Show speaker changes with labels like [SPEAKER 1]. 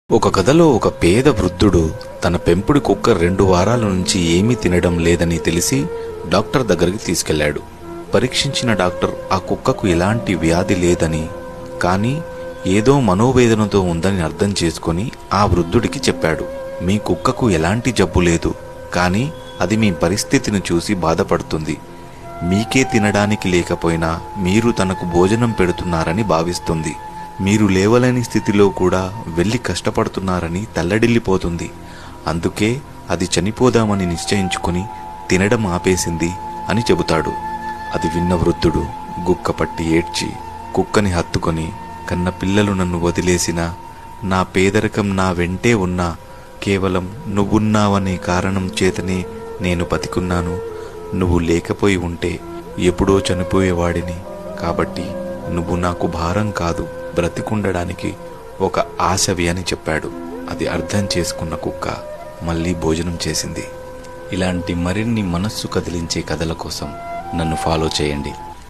[SPEAKER 1] ఒక కథలో ఒక పేద వృద్ధుడు తన పెంపుడు కుక్క 2 వారాల నుంచి ఏమీ తినడం లేదని తెలిసి డాక్టర్ దగ్గరికి తీసుకెళ్లాడు. పరీక్షించిన డాక్టర్ ఆ కుక్కకు ఎలాంటి వ్యాధి లేదని, కానీ ఏదో మనోవేదనతో ఉందని అర్థం చేసుకుని ఆ వృద్ధుడికి చెప్పాడు. మీ కుక్కకు ఎలాంటి జబ్బు లేదు, కానీ అది మీ పరిస్థితిని చూసి బాధపడుతుంది. మీకే తినడానికి లేకపోయినా మీరు తనకు భోజనం పెడుతున్నారని భావిస్తుంది. మీరు లేవలేని స్థితిలో కూడా వెళ్ళి కష్టపడుతున్నారని తల్లడిల్లిపోతుంది. అందుకే అది చనిపోదామని నిశ్చయించుకుని తినడం ఆపేసింది అని చెబుతాడు. అది విన్న వృద్ధుడు గుక్కపట్టి ఏడ్చి కుక్కని హత్తుకొని, కన్న పిల్లలు నన్ను వదిలేసినా, నా పేదరికం నా వెంటే ఉన్నా, కేవలం నువ్వున్నావనే కారణం చేతనే నేను బతికున్నాను. నువ్వు లేకపోయి ఉంటే ఎప్పుడో చనిపోయేవాడిని. కాబట్టి నువ్వు నాకు భారం కాదు, బ్రతికుండడానికి ఒక ఆశవి అని చెప్పాడు. అది అర్థం చేసుకున్న కుక్క మళ్ళీ భోజనం చేసింది. ఇలాంటి మరిన్ని మనస్సు కదిలించే కథల కోసం నన్ను ఫాలో చేయండి.